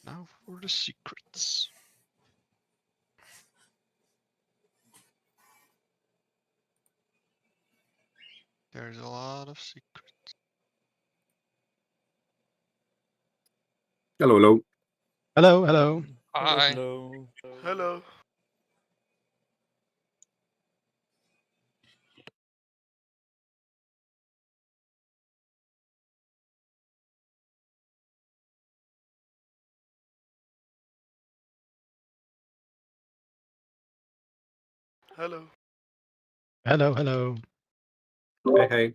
Now for the secrets. There's a lot of secrets. Hello, hello. Hello, hello. Hi. Hello. Hello. Hello. Hello, hello. Hey, hey.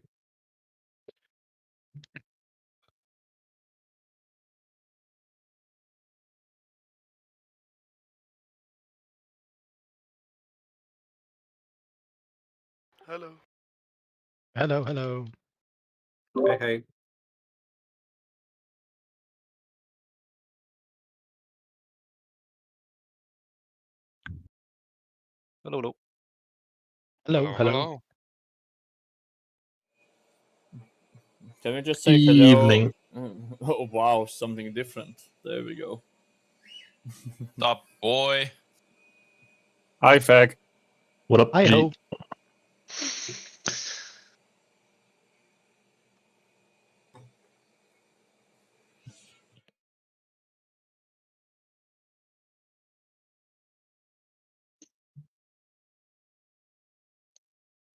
Hello. Hello, hello. Hey, hey. Hello, hello. Hello, hello. Hello. Can we just say Evening. hello? Oh wow, something different. There we go. Up, boy. Hi, Fag. What up, I Pete? hope.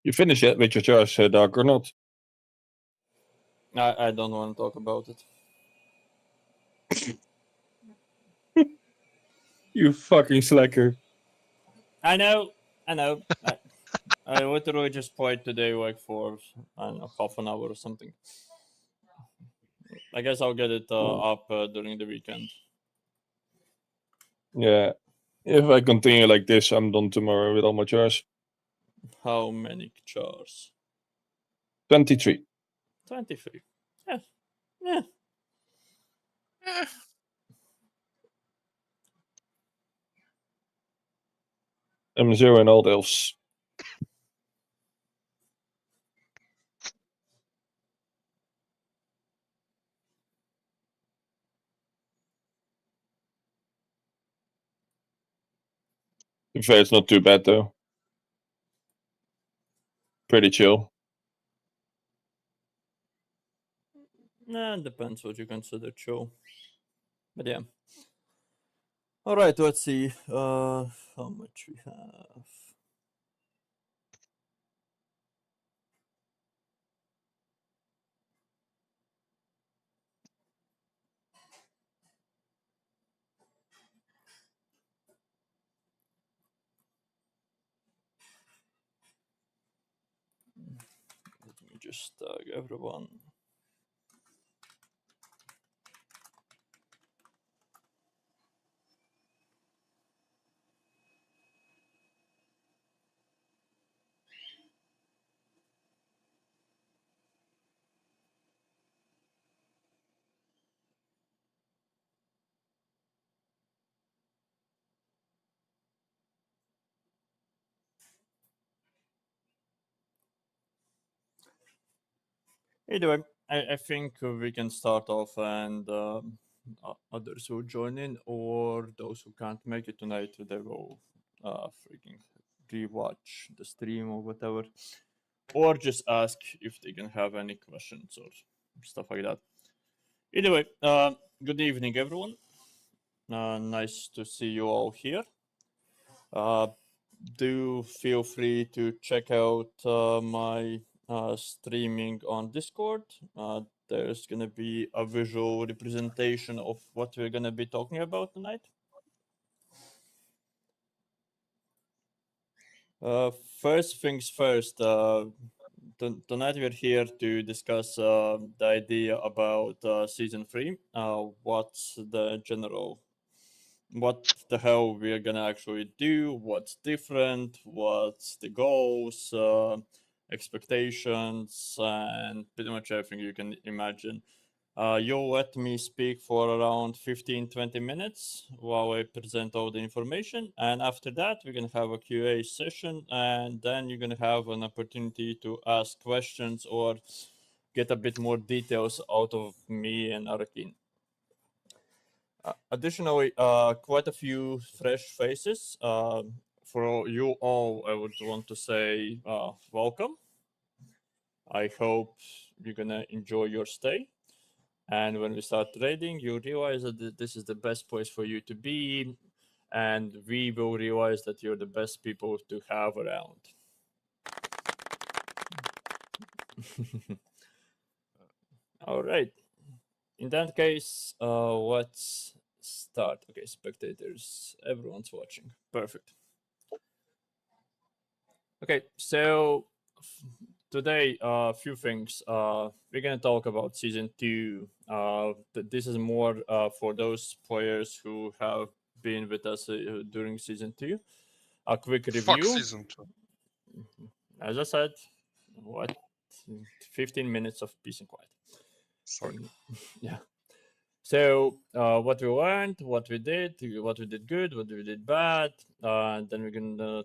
You finished yet with your chores, Doc, or not? I don't want to talk about it. You fucking slacker. I know. I literally just played today like for I don't know half an hour or something. I guess I'll get it up during the weekend. Yeah. If I continue like this, I'm done tomorrow with all my chores. How many chars? 23. 23. Yeah. Yeah. Eh, I'm 0 in all elves. In fact, it's not too bad though. Pretty chill. Nah, depends what you consider chill. But yeah. Alright, let's see how much we have. Let me just tag everyone. Either way, I think we can start off and others will join in, or those who can't make it tonight, they will freaking rewatch the stream or whatever, or just ask if they can have any questions or stuff like that. Either way, good evening, everyone. Nice to see you all here. Do feel free to check out my streaming on Discord. There's gonna be a visual representation of what we're gonna be talking about tonight. First things first. Tonight we're here to discuss the idea about season 3. What's the general what the hell we're gonna actually do, what's different, what's the goals, expectations, and pretty much everything you can imagine. You'll let me speak for around 15-20 minutes while I present all the information, and after that we're gonna have a QA session, and then you're gonna have an opportunity to ask questions or get a bit more details out of me and Arakin. Additionally, quite a few fresh faces. For you all, I would want to say welcome. I hope you're gonna enjoy your stay. And when we start trading, you realize that this is the best place for you to be, and we will realize that you're the best people to have around. All right. In that case, let's start. Okay, spectators, everyone's watching. Perfect. Okay, so today, a few things. We're gonna talk about season two. This is more for those players who have been with us during season two. A quick Fuck review. season 2. As I said, what 15 minutes of peace and quiet. Sorry. Yeah. So what we learned, what we did good, what we did bad. Then we're gonna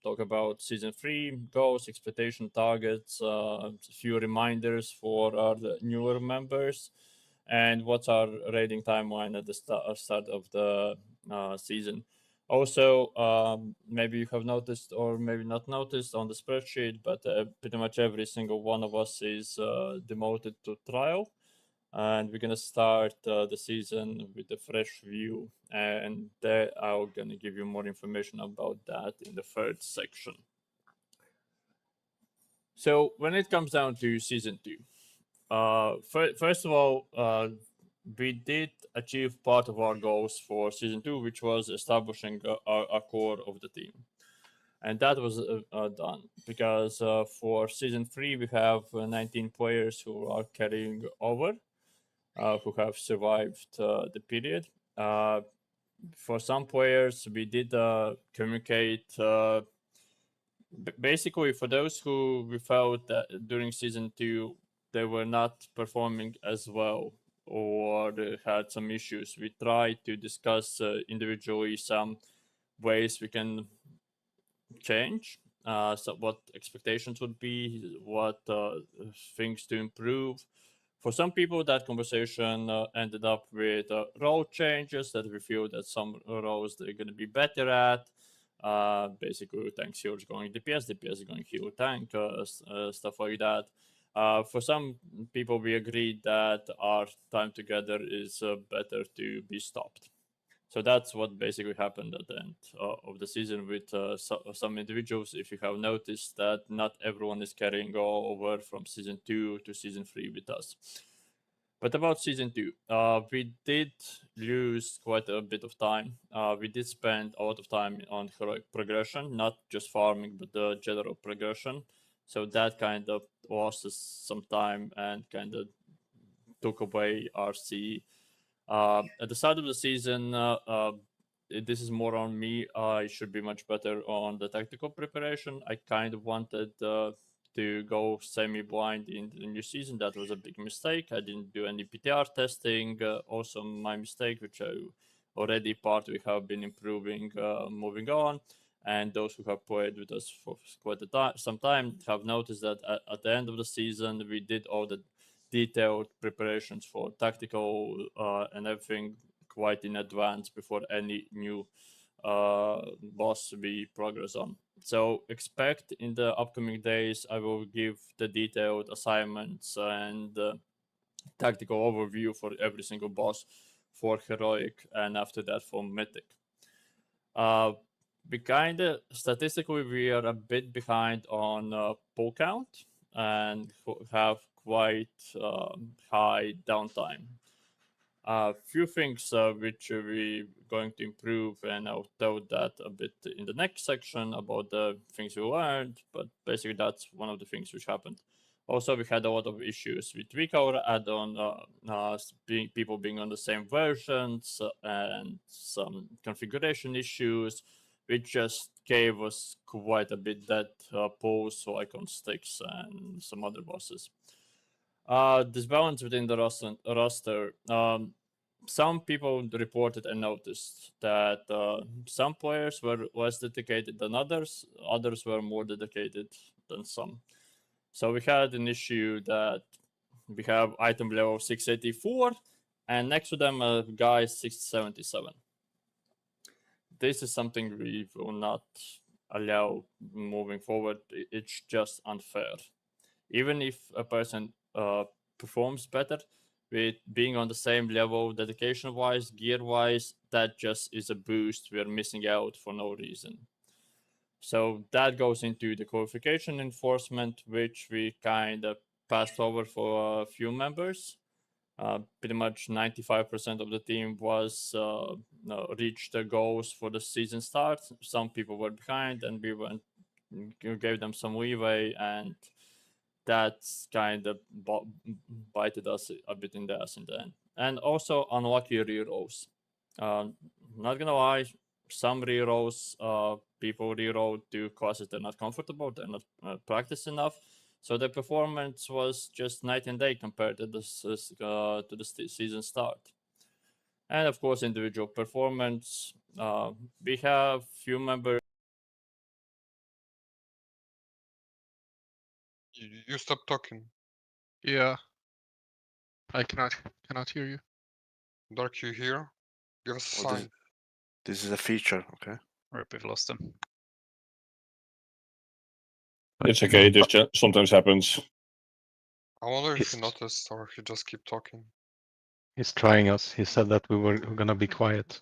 talk about season three goals, expectation, targets, a few reminders for our newer members, and what's our rating timeline at the start of the season. Also, maybe you have noticed or maybe not noticed on the spreadsheet, but pretty much every single one of us is demoted to trial, and we're gonna start the season with a fresh view, and there I'm gonna give you more information about that in the third section. So when it comes down to season two, first of all, we did achieve part of our goals for season two, which was establishing a core of the team, and that was done because for season three we have 19 players who are carrying over, who have survived the period. For some players, we did communicate. Basically, for those who we felt that during season two they were not performing as well or they had some issues, we tried to discuss individually some ways we can change. So what expectations would be, what things to improve. For some people, that conversation ended up with role changes that we feel that some roles they're going to be better at. Basically, tank healers going DPS going heal tank, stuff like that. For some people, we agreed that our time together is better to be stopped. So that's what basically happened at the end of the season with some individuals. If you have noticed that not everyone is carrying over from season two to season three with us. But about season two, we did lose quite a bit of time. We did spend a lot of time on heroic progression, not just farming, but the general progression. So that kind of lost us some time and kind of took away RC. At the start of the season, this is more on me. I should be much better on the tactical preparation. I kind of wanted to go semi-blind in the new season. That was a big mistake. I didn't do any PTR testing. Also, my mistake, which I already partly have been improving, moving on. And those who have played with us for quite some time have noticed that at the end of the season, we did all the detailed preparations for tactical and everything quite in advance before any new boss we progress on. So expect in the upcoming days I will give the detailed assignments and tactical overview for every single boss for heroic and after that for mythic. We kind of statistically we are a bit behind on pull count and have quite high downtime. A few things which we going to improve, and I'll tell that a bit in the next section about the things we learned. But basically, that's one of the things which happened. Also, we had a lot of issues with Recolor add-on, people being on the same versions, and some configuration issues, which just gave us quite a bit that pulls like on sticks and some other bosses. Disbalance within the roster. Some people reported and noticed that some players were less dedicated than others. Others were more dedicated than some. So we had an issue that we have item level 684 and next to them a guy 677. This is something we will not allow moving forward. It's just unfair. Even if a person performs better, with being on the same level, dedication wise, gear wise, that just is a boost we're missing out for no reason. So that goes into the qualification enforcement, which we kind of passed over for a few members. Pretty much 95% of the team was reached their goals for the season start. Some people were behind, and we gave them some leeway, and that's kind of bited us a bit in the ass in the end. And also unlucky rerolls. Not gonna lie, some rerolls, people reroll to classes they're not comfortable, they're not practiced enough. So the performance was just night and day compared to the season start. And of course, individual performance. We have few members. You stop talking. Yeah. I cannot hear you. Dark, you hear? Give us a Well, sign. this is a feature, okay? Rip, we've lost him. It's okay. This sometimes happens. I wonder if He's- he noticed or he just keep talking. He's trying us. He said that we were gonna be quiet.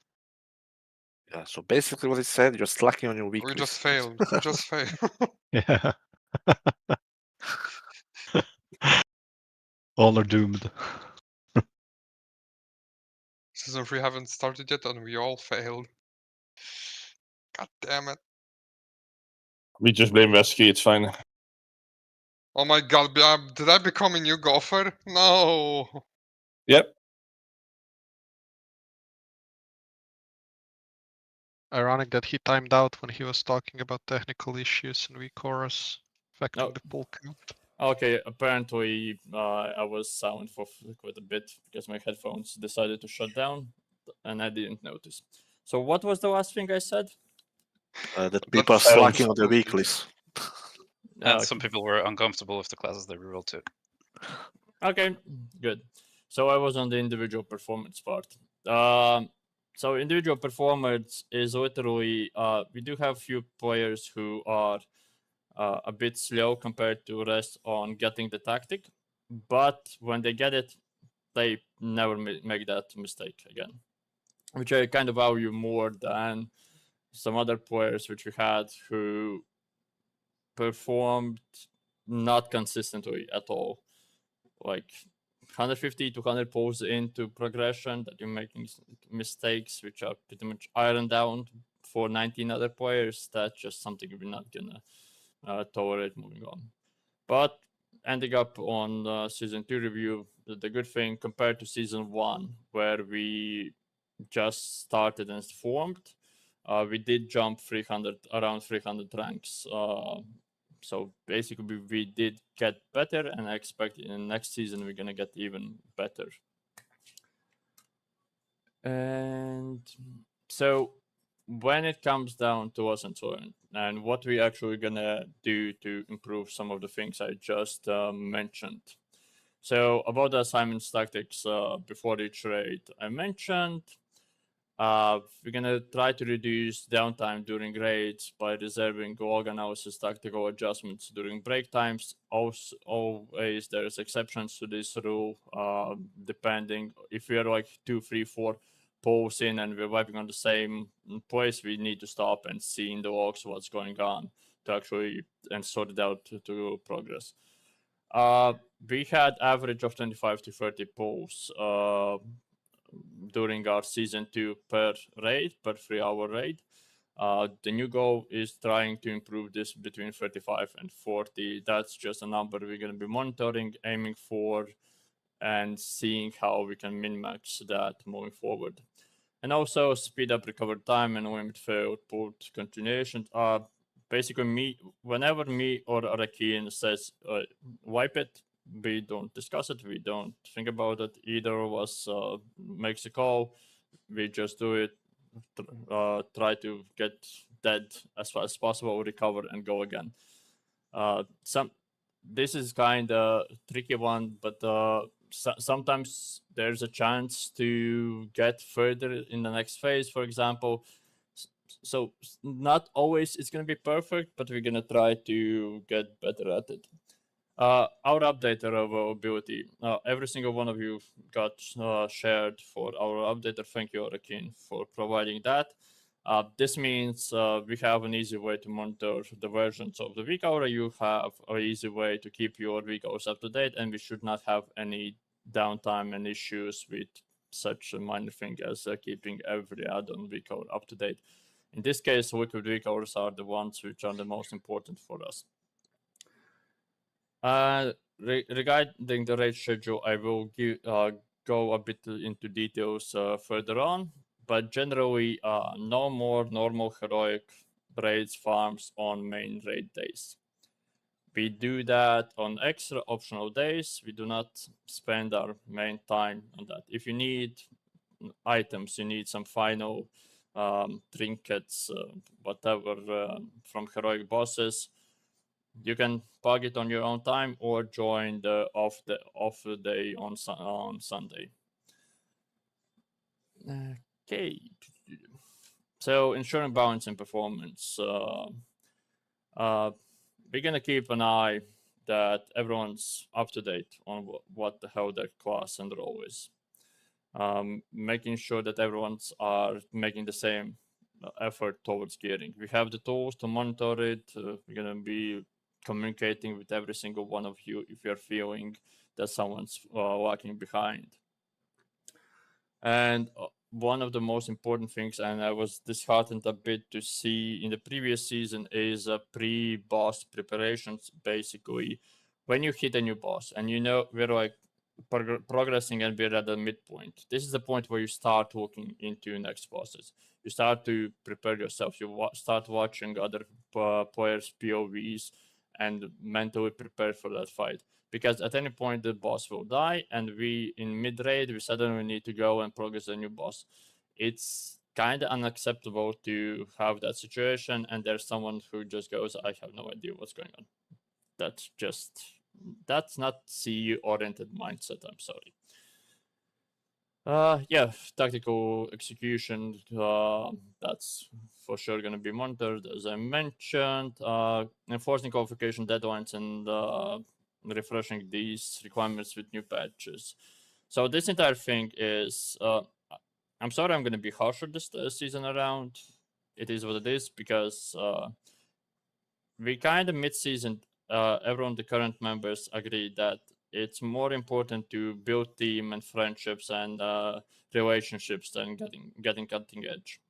Yeah, so basically what it said, you're slacking on your We weeklies. just failed. We just failed. Yeah. All are doomed. Season 3 haven't started yet and we all failed. God damn it. We just blame Vesky. It's fine. Oh my god, did I become a new golfer? No. Yep. Ironic that he timed out when he was talking about technical issues in chorus affecting Oh. the pull count. Okay, apparently I was silent for quite a bit because my headphones decided to shut down, and I didn't notice. So what was the last thing I said? That people are That's slacking on their absolutely- weeklies. And some people were uncomfortable with the classes they rerolled to. Okay, good. So I was on the individual performance part. So individual performance is literally we do have few players who are a bit slow compared to rest on getting the tactic, but when they get it, they never make that mistake again, which I kind of value more than some other players which we had who performed not consistently at all. Like 150 to 100 pulls into progression that you're making mistakes which are pretty much ironed down for 19 other players. That's just something we're not gonna tolerate moving on. But ending up on season 2 review, the good thing compared to season 1 where we just started and formed, we did jump around 300 ranks. So basically, we did get better, and I expect in next season we're gonna get even better. And so, when it comes down to us and what we actually gonna do to improve some of the things I just mentioned. So about the assignments tactics before each raid, I mentioned we're gonna try to reduce downtime during raids by reserving log analysis tactical adjustments during break times. Also, always there's exceptions to this rule, depending if we are like 2, 3, 4 polls in and we're wiping on the same place, we need to stop and see in the logs what's going on to actually and sort it out to progress. We had average of 25 to 30 polls during our season 2 per raid, per 3-hour raid. The new goal is trying to improve this between 35 and 40. That's just a number we're going to be monitoring, aiming for, and seeing how we can min-max that moving forward. And also speed up recovered time and limit failed port continuation. Basically, whenever me or Arakian says wipe it, we don't discuss it, we don't think about it. Either of us makes a call, we just do it, try to get dead as fast as possible, recover and go again. This is kind of tricky one, but sometimes there's a chance to get further in the next phase, for example. So not always it's going to be perfect, but we're going to try to get better at it. Our updater availability. Every single one of you got shared for our updater. Thank you, Orakin, for providing that. This means we have an easy way to monitor the versions of the week hour. You have an easy way to keep your week hours up to date, and we should not have any downtime and issues with such a minor thing as keeping every add-on week hour up to date. In this case, liquid week hours are the ones which are the most important for us. Regarding the raid schedule, I will go a bit into details further on, but generally, no more normal heroic raids farms on main raid days. We do that on extra optional days. We do not spend our main time on that. If you need items, you need some final trinkets, whatever from heroic bosses, you can pug it on your own time or join the off day on Sunday. Okay. So ensuring balance and performance. We're gonna keep an eye that everyone's up to date on what the hell their class and role is. Making sure that everyone's are making the same effort towards gearing. We have the tools to monitor it. We're gonna be communicating with every single one of you if you're feeling that someone's lagging behind. And one of the most important things, and I was disheartened a bit to see in the previous season, is pre-boss preparations. Basically, when you hit a new boss and you know we're like progressing and we're at the midpoint, this is the point where you start looking into next bosses. You start to prepare yourself. You start watching other players' POVs and mentally prepare for that fight. Because at any point the boss will die, and we in mid raid we suddenly need to go and progress a new boss. It's kind of unacceptable to have that situation, and there's someone who just goes, "I have no idea what's going on." That's not CU oriented mindset. I'm sorry. Yeah, tactical execution. That's for sure going to be monitored, as I mentioned. Enforcing qualification deadlines and refreshing these requirements with new patches. So this entire thing is. I'm sorry, I'm going to be harsher this season around. It is what it is because we kind of mid-season. Everyone, the current members, agree that it's more important to build team and friendships and relationships than getting cutting edge.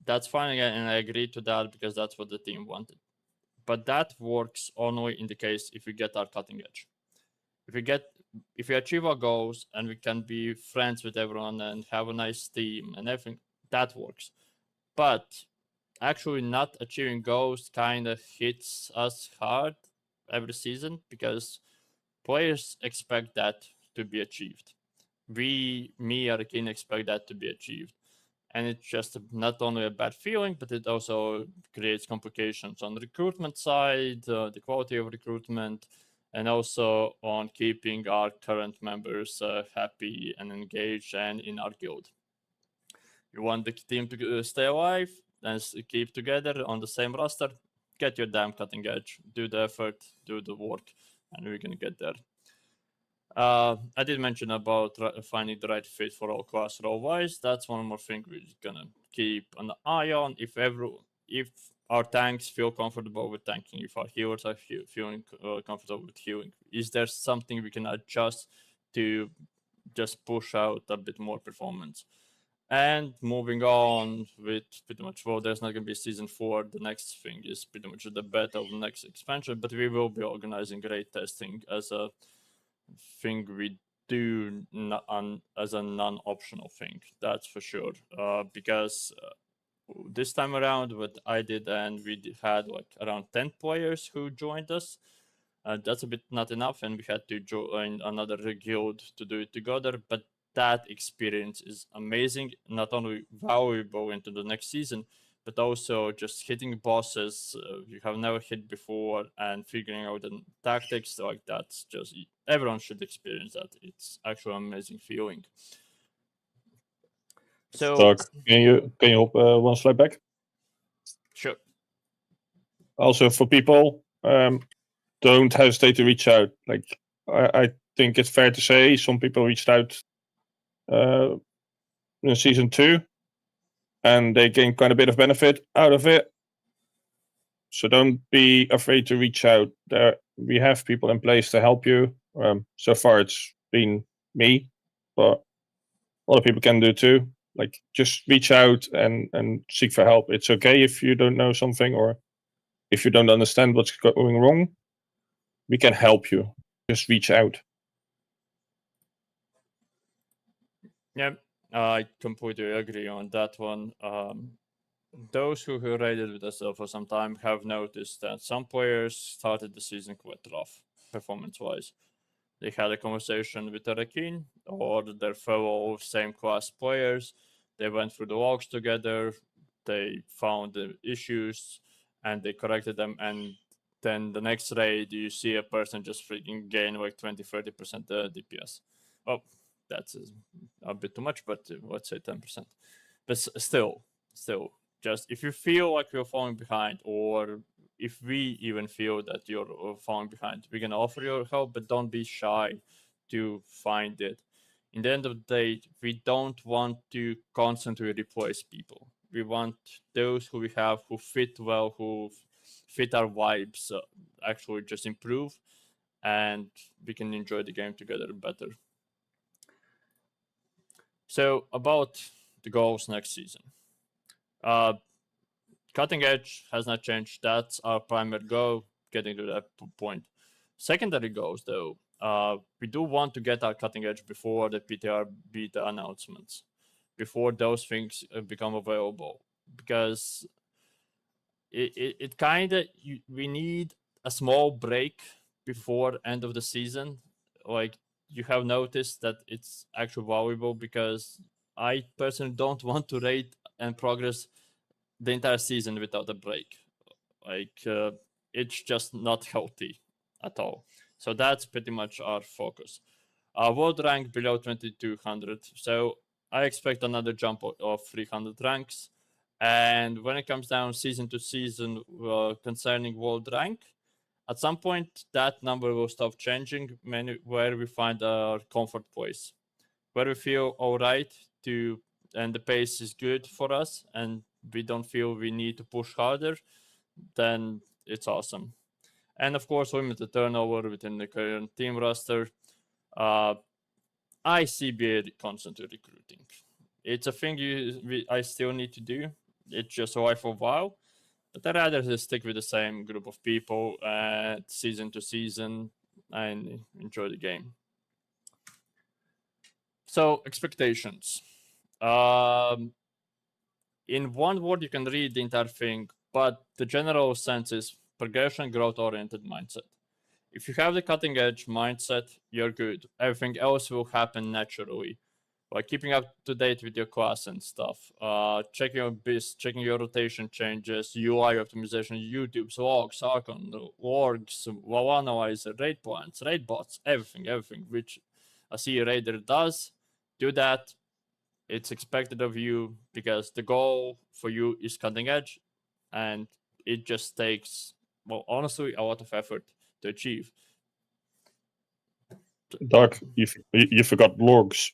That's fine, and I agree to that because that's what the team wanted. But that works only in the case if we get our cutting edge. If we achieve our goals and we can be friends with everyone and have a nice team and everything, that works. But actually not achieving goals kind of hits us hard every season because players expect that to be achieved. Me, Arakin, expect that to be achieved. And it's just not only a bad feeling, but it also creates complications on the recruitment side, the quality of recruitment, and also on keeping our current members happy and engaged and in our guild. You want the team to stay alive and keep together on the same roster, get your damn cutting edge, do the effort, do the work, and we're going to get there. I did mention about finding the right fit for all class role-wise. That's one more thing we're gonna keep an eye on. If our tanks feel comfortable with tanking, if our healers are feeling comfortable with healing, is there something we can adjust to just push out a bit more performance? And moving on with pretty much, well, there's not going to be season 4. The next thing is pretty much the beta of the next expansion, but we will be organizing raid testing as a thing we do as a non-optional thing. That's for sure. Because this time around, what I did, and we had like around 10 players who joined us. That's a bit not enough, and we had to join another guild to do it together. But that experience is amazing, not only valuable into the next season, but also just hitting bosses you have never hit before and figuring out the tactics. Like that's just everyone should experience that. It's actually an amazing feeling. So Doug, can you hop one slide back? Sure. Also for people, don't hesitate to reach out. Like I think it's fair to say some people reached out in season 2 and they gained quite a bit of benefit out of it. So don't be afraid to reach out. We have people in place to help you. So far it's been me, but other people can do too. Like just reach out and seek for help. It's okay if you don't know something or if you don't understand what's going wrong. We can help you. Just reach out. Yeah, I completely agree on that one. Those who raided with us for some time have noticed that some players started the season quite rough, performance-wise. They had a conversation with Arakin or their fellow same class players. They went through the logs together. They found the issues and they corrected them. And then the next raid, you see a person just freaking gain like 20-30% DPS. Oh, that's a bit too much, but let's say 10%. But still, just if you feel like you're falling behind, or if we even feel that you're falling behind, we can offer your help, but don't be shy to find it. In the end of the day, we don't want to constantly replace people. We want those who we have who fit well, who fit our vibes, actually just improve, and we can enjoy the game together better. So about the goals next season. Cutting edge has not changed. That's our primary goal, getting to that point. Secondary goals, though, we do want to get our cutting edge before the PTR beta announcements, before those things become available, because it kind of we need a small break before end of the season. Like you have noticed that it's actually valuable, because I personally don't want to rate and progress the entire season without a break. Like it's just not healthy at all. So that's pretty much our focus. World rank below 2200. So I expect another jump of 300 ranks. And when it comes down season to season concerning world rank, at some point that number will stop changing where we find our comfort place, where we feel all right to, and the pace is good for us, and we don't feel we need to push harder, then it's awesome. And of course, limited turnover within the current team roster. I see BA constantly recruiting. It's a thing I still need to do. It's just so for a while, but I'd rather just stick with the same group of people season to season and enjoy the game. So expectations. In one word, you can read the entire thing, but the general sense is progression, growth-oriented mindset. If you have the cutting-edge mindset, you're good. Everything else will happen naturally, like keeping up to date with your class and stuff, checking your BIS, checking your rotation changes, UI optimization, YouTube, logs, Archon, orgs, WoW analyzer, raid plans, raid bots, everything which a CE raider does. Do that. It's expected of you, because the goal for you is cutting edge, and it just takes, well, honestly, a lot of effort to achieve. Doug, you forgot logs.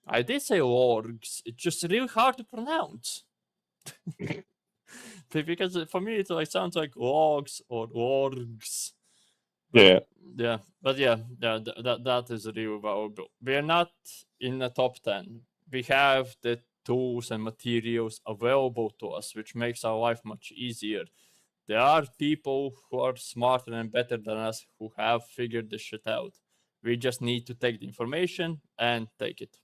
I did say orgs. It's just really hard to pronounce. Because for me, it like sounds like logs or orgs. But, yeah. That is really valuable. We are not in the top 10. We have the tools and materials available to us, which makes our life much easier. There are people who are smarter and better than us who have figured this shit out. We just need to take the information and take it.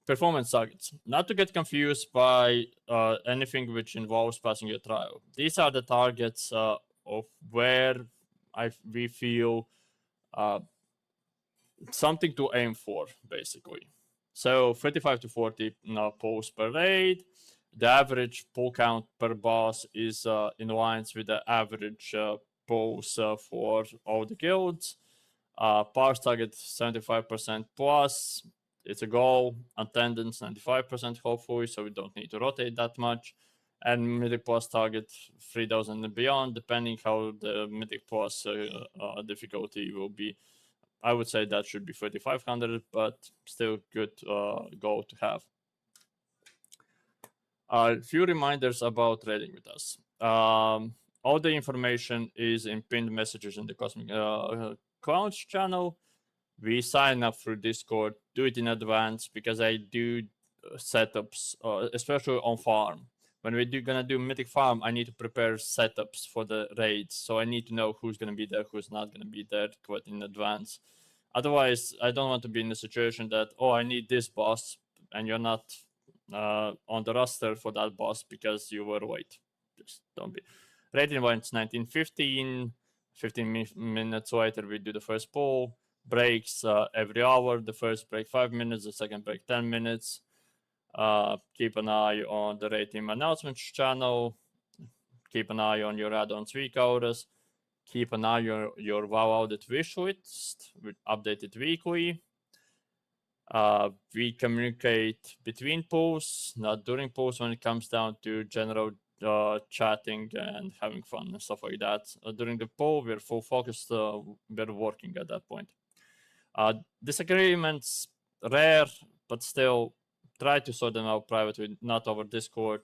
Performance targets. Not to get confused by anything which involves passing your trial. These are the targets of where we feel something to aim for, basically. So 35 to 40 pulls per raid. The average pull count per boss is in lines with the average pulls for all the guilds. Parse target 75% plus. It's a goal. Attendance 95% hopefully, so we don't need to rotate that much. And mythic plus target 3000 and beyond, depending how the mythic plus difficulty will be. I would say that should be 3500, but still good goal to have. A few reminders about trading with us. All the information is in pinned messages in the Cosmic Clowns channel. We sign up through Discord, do it in advance because I do setups, especially on farm. When we're gonna do Mythic Farm, I need to prepare setups for the raids, so I need to know who's gonna be there, who's not gonna be there quite in advance. Otherwise, I don't want to be in a situation that, oh, I need this boss, and you're not on the roster for that boss because you were late. Just don't be. Rating points 1915. 15 minutes later, we do the first pull. Breaks every hour. The first break 5 minutes, the second break 10 minutes. Keep an eye on the rating announcements channel. Keep an eye on your add-ons week orders. Keep an eye on your WoW audit wish list, updated weekly. We communicate between pulls, not during pulls when it comes down to general chatting and having fun and stuff like that. During the poll, we're full focused, we're working at that point. Disagreements, rare, but still try to sort them out privately, not over Discord.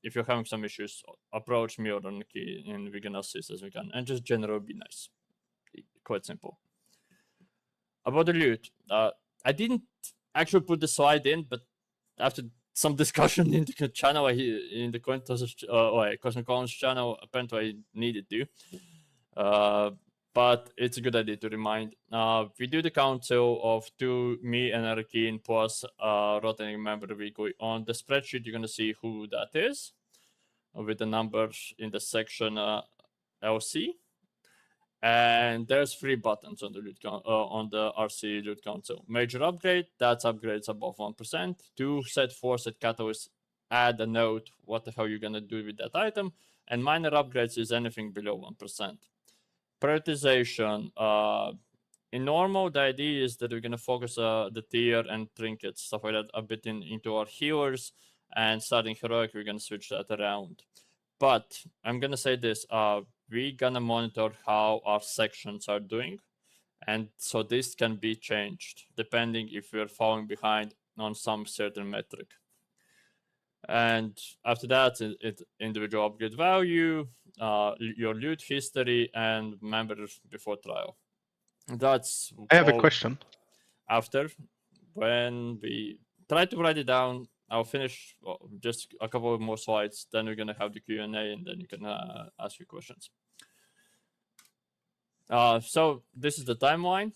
If you're having some issues, approach me or Nikki, and we can assist as we can. And just generally be nice. Quite simple. About the loot, I didn't actually put the slide in, but after some discussion in the channel, in the Cosmic Columns channel, apparently I needed to. But it's a good idea to remind. We do the council of 2, me and Arkin plus rotating member weekly. On the spreadsheet, you're going to see who that is with the numbers in the section LC. And there's 3 buttons on the loot on the RC loot council. Major upgrade, that's upgrades above 1%. 2, set 4, set catalyst, add a note, what the hell you're going to do with that item. And minor upgrades is anything below 1%. Prioritization. In normal, the idea is that we're going to focus the tier and trinkets, stuff like that, a bit into our healers. And starting heroic, we're going to switch that around. But I'm going to say this. We're going to monitor how our sections are doing. And so this can be changed depending if we're falling behind on some certain metric. And after that, it's individual upgrade value, your loot history, and members before trial. That's I have a question. After, when we try to write it down, I'll finish just a couple of more slides. Then we're gonna have the Q&A, and then you can ask your questions. So this is the timeline.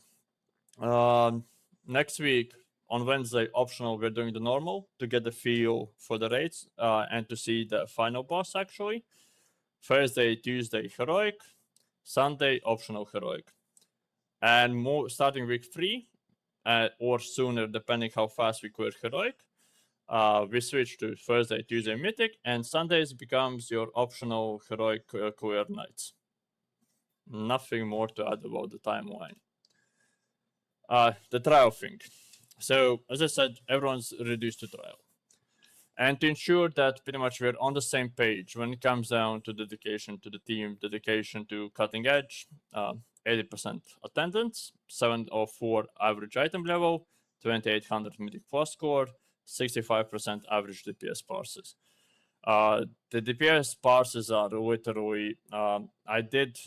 Next week on Wednesday, optional, we're doing the normal to get the feel for the raids and to see the final boss actually. Thursday, Tuesday, heroic. Sunday, optional heroic. And more starting week 3 or sooner, depending how fast we clear heroic. We switch to Thursday, Tuesday, mythic, and Sundays becomes your optional heroic clear nights. Nothing more to add about the timeline. The trial thing. So, as I said, everyone's reduced to trial. And to ensure that pretty much we're on the same page when it comes down to dedication to the team, dedication to cutting edge, 80% attendance, 704 average item level, 2800 mythic plus score, 65% average DPS parses. The DPS parses are literally, I did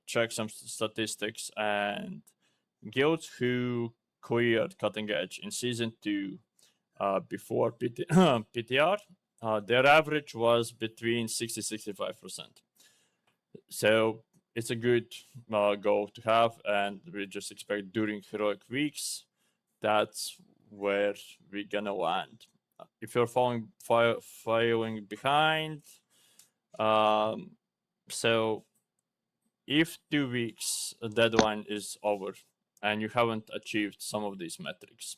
check some statistics, and guilds who cleared cutting edge in season 2 before PTR, their average was between 60-65%. So it's a good goal to have, and we just expect during heroic weeks, that's where we're gonna land. If you're falling behind, so if 2 weeks deadline is over and you haven't achieved some of these metrics,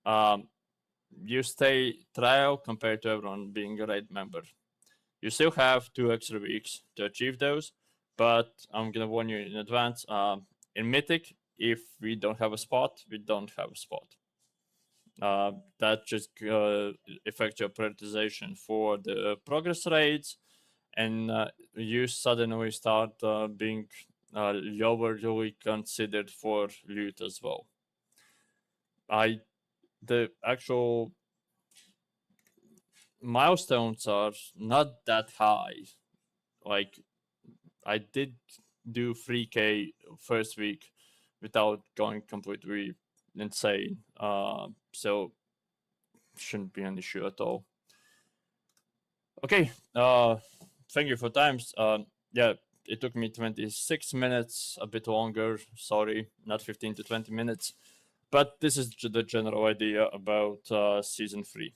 you stay trial compared to everyone being a raid member. You still have 2 extra weeks to achieve those, but I'm gonna warn you in advance. In Mythic, if we don't have a spot, we don't have a spot. That just affects your prioritization for the progress rates, and you suddenly start being lowerly considered for loot as well. The actual milestones are not that high. Like, I did do 3K first week without going completely insane. So shouldn't be an issue at all. Okay. Thank you for times. Yeah, it took me 26 minutes, a bit longer. Sorry, not 15 to 20 minutes. But this is the general idea about season 3.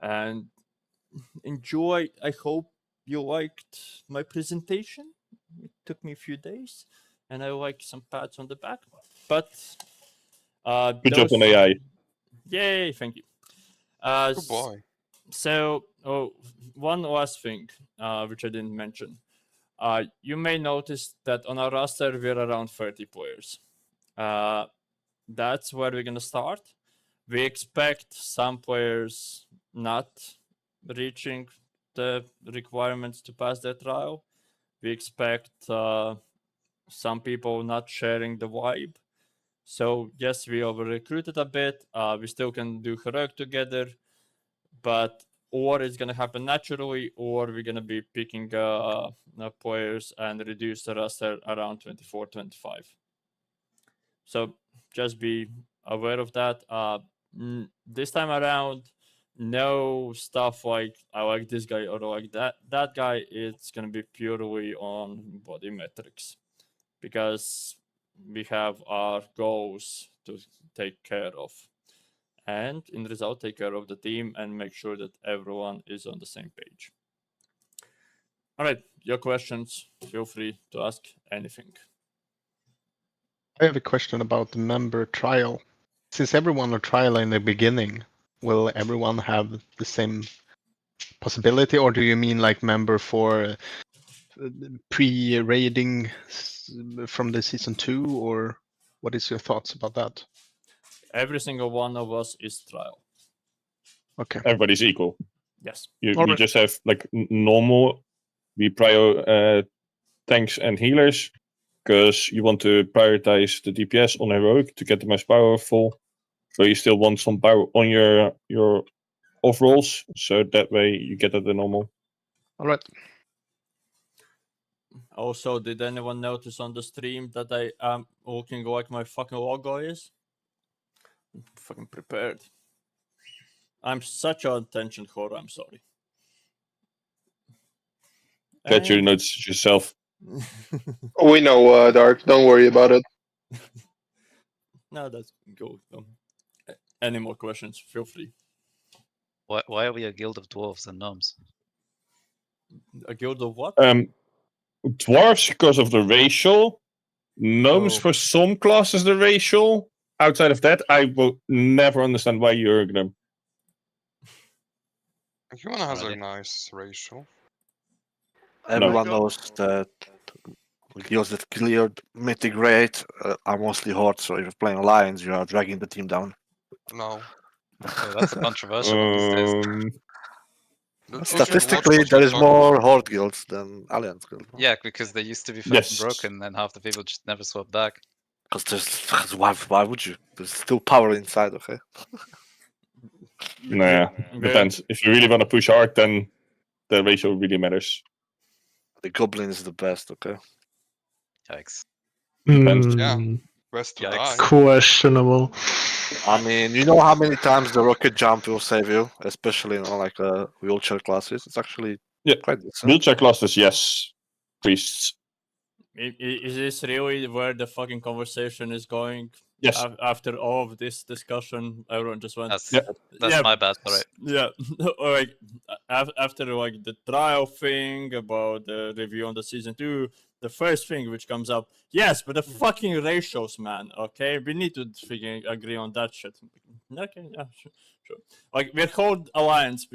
And enjoy. I hope you liked my presentation. It took me a few days, and I like some pats on the back. But Good job on AI. Yay! Thank you. Good boy. So, one last thing, which I didn't mention. You may notice that on our roster we're around 30 players. That's where we're gonna start. We expect some players not reaching the requirements to pass their trial. We expect some people not sharing the vibe. So yes, we over recruited a bit. We still can do heroic together, but or it's gonna happen naturally, or we're gonna be picking players and reduce the roster around 24, 25. So just be aware of that. This time around, no stuff like I like this guy or like that guy. It's gonna be purely on body metrics, because we have our goals to take care of, and in result take care of the team and make sure that everyone is on the same page. All right, your questions, feel free to ask anything. I have a question about the member trial. Since everyone are trial in the beginning, will everyone have the same possibility, or do you mean like member for pre-raiding from the season 2, or what is your thoughts about that? Every single one of us is trial. Okay. Everybody's equal. Yes. We Alright. just have like normal. We prior tanks and healers, because you want to prioritize the DPS on heroic to get the most powerful. So you still want some power on your overalls, so that way you get at the normal. All right. Also, did anyone notice on the stream that I am looking like my fucking logo is? I'm fucking prepared. I'm such an attention whore, I'm sorry. That you notice yourself. We know, Dark. Don't worry about it. No, that's good. Any more questions? Feel free. Why are we a guild of dwarves and gnomes? A guild of what? Dwarves because of the racial. Gnomes for some classes the racial. Outside of that, I will never understand why you're a gnome. Human has a nice ratio. Everyone knows that guilds that cleared mythic raid are mostly hordes, so if you're playing alliance, you are dragging the team down. No. Okay, that's a controversial one these days. Statistically, there is more horde guilds than alliance guilds. Yeah, because they used to be fucking broken, and half the people just never swapped back. Because why would you? There's still power inside, okay? Nah, depends. If you really want to push hard, then the ratio really matters. The goblin is the best, okay? Yikes. Depends. Yeah. Best to die. Questionable. I mean, you know how many times the rocket jump will save you, especially in like wheelchair classes. It's actually quite decent. Wheelchair classes, yes. Priests. Is this really where the fucking conversation is going? Yes. After all of this discussion, everyone just went. That's my bad. All right. Yeah, like after like the trial thing about the review on the season 2, the first thing which comes up, yes, but the fucking ratios, man. Okay, we need to freaking agree on that shit. Okay, yeah, sure. Like we're called Alliance.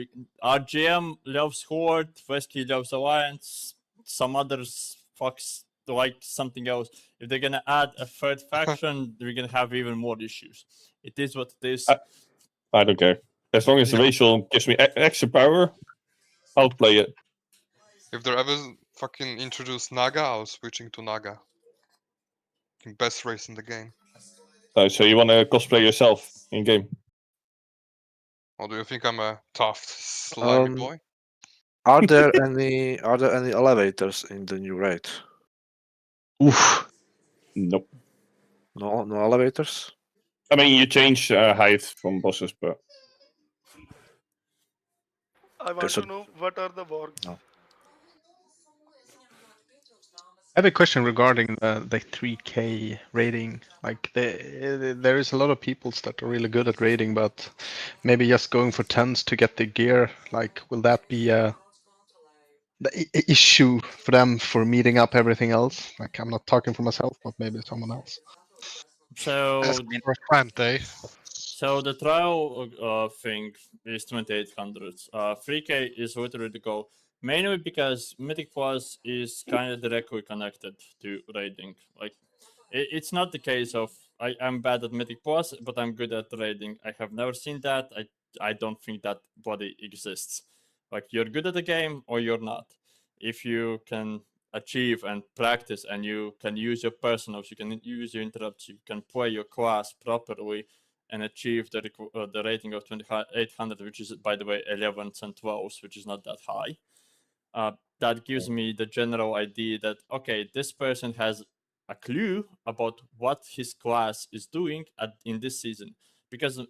Our GM loves Horde, Wesky loves Alliance, some others fucks like something else. If they're gonna add a third faction, we're gonna have even more issues. It is what it is. I don't care. As long as the racial gives me extra power, I'll play it. If there ever fucking introduce Naga, I was switching to Naga. Best race in the game. So you want to cosplay yourself in game? Or do you think I'm a tough, slimy boy? Are there any elevators in the new raid? Oof. Nope. No elevators. I mean, you change height from bosses, but I want to know what are the wargs. No. I have a question regarding the 3K rating. Like, there is a lot of people that are really good at rating, but maybe just going for 10s to get the gear. Like, will that be the issue for them for meeting up everything else? Like, I'm not talking for myself, but maybe someone else. So day. So the trial thing is 2800. 3K is literally the goal, mainly because Mythic Plus is kind of directly connected to raiding. Like, it's not the case of I'm bad at Mythic Plus, but I'm good at raiding. I have never seen that. I don't think that body exists. Like, you're good at the game or you're not. If you can achieve and practice and you can use your personals, you can use your interrupts, you can play your class properly and achieve the rating of 2800, which is, by the way, 11s and 12s, which is not that high. That gives me the general idea that, okay, this person has a clue about what his class is doing in this season. Because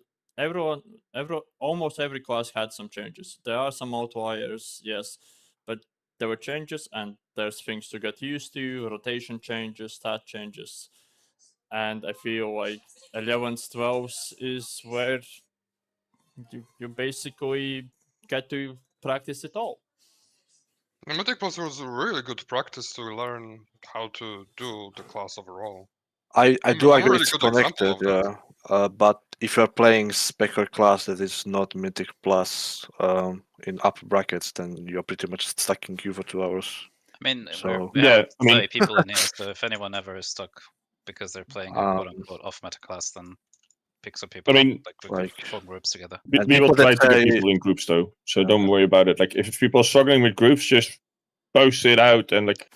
almost every class had some changes. There are some outliers, yes, but there were changes and there's things to get used to, rotation changes, stat changes. And I feel like 11s, 12s is where you basically get to practice it all. Mythic Plus was a really good practice to learn how to do the class overall. I do I'm a agree really it's good example connected, of that. yeah. But if you're playing Specker class that is not Mythic Plus in upper brackets, then you're pretty much stuck in queue for 2 hours. I mean, So we have 30 people in here, so if anyone ever is stuck because they're playing a quote-unquote off-meta class, then pick some people up. Like, we could form groups together. We will try to get people in groups though, so don't worry about it. Like, if people are struggling with groups, just post it out, and like,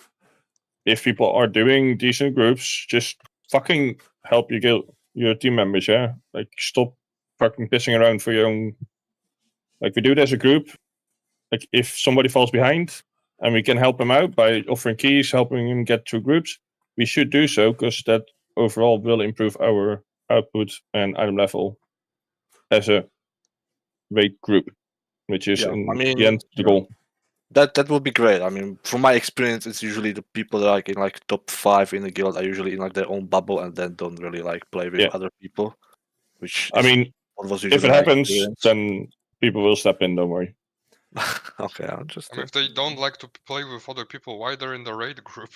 if people are doing decent groups, just fucking help your team members. Yeah, like, stop fucking pissing around for your own. Like, we do it as a group. Like, if somebody falls behind and we can help them out by offering keys, helping them get through groups, we should do so, because that overall will improve our output and item level as a raid group, which is yeah, in I mean, the end the goal. That would be great. I mean, from my experience, it's usually the people that are like in like top 5 in the guild are usually in like their own bubble and then don't really like play with other people. Which I mean, was if usually it my happens, experience. then people will step in. Don't worry. Okay, I'm just. I mean, if they don't like to play with other people, why they're in the raid group?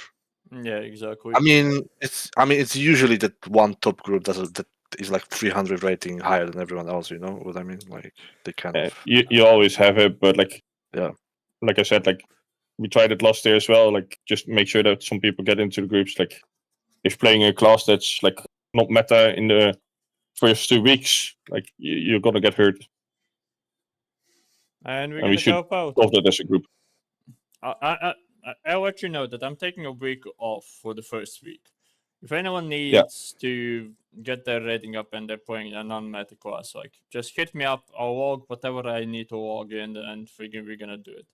Yeah, exactly. I mean, it's usually that one top group that is like 300 rating higher than everyone else. You know what I mean? Like they kind of. You always have it, but like, yeah, like I said, like, we tried it last year as well. Like, just make sure that some people get into the groups. Like, if playing a class that's like not meta in the first 2 weeks, like, you're gonna get hurt. And we're we gonna should help out. solve that as a group. I'll let you know that I'm taking a week off for the first week. If anyone needs to get their rating up and they're playing a non-meta class, like, just hit me up. I'll log whatever I need to log in, and we're gonna do it.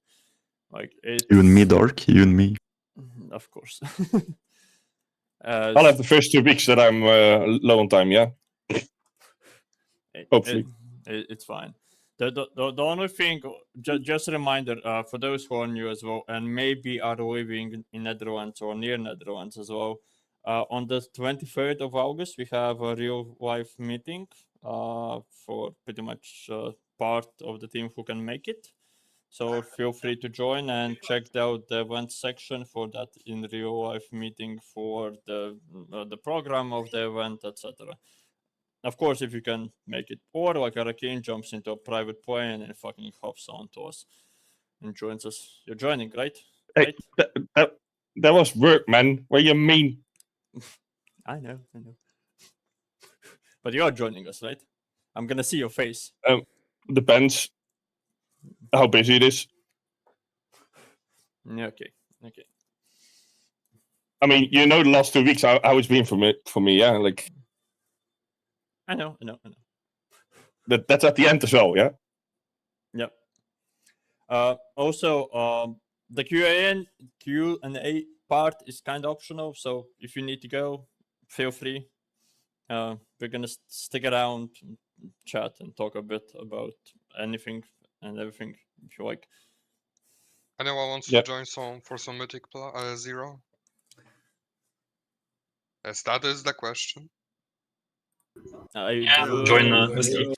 Like, you and me, Dark. You and me. Of course. I'll have the first 2 weeks that I'm low on time. Yeah. Hopefully. It's fine. The only thing, just a reminder for those who are new as well, and maybe are living in Netherlands or near Netherlands as well. On the 23rd of August, we have a real life meeting for pretty much part of the team who can make it. So feel free to join and check out the event section for that in real life meeting for the program of the event, etc. Of course, if you can make it, or like a Rakin jumps into a private plane and fucking hops onto us and joins us. You're joining, right? Hey, that was work, man. What do you mean? I know. But you are joining us, right? I'm gonna see your face. Depends how busy it is. Yeah, okay. I mean, the last 2 weeks how it's been for me, yeah. Like, I know. that's at the end as well, yeah. Yep. Also, the Q&A part is kind of optional, so if you need to go, feel free. We're gonna stick around, chat, and talk a bit about anything and everything if you like. Anyone wants to join for some Mythic Zero? Yes, that is the question. I join whiskey.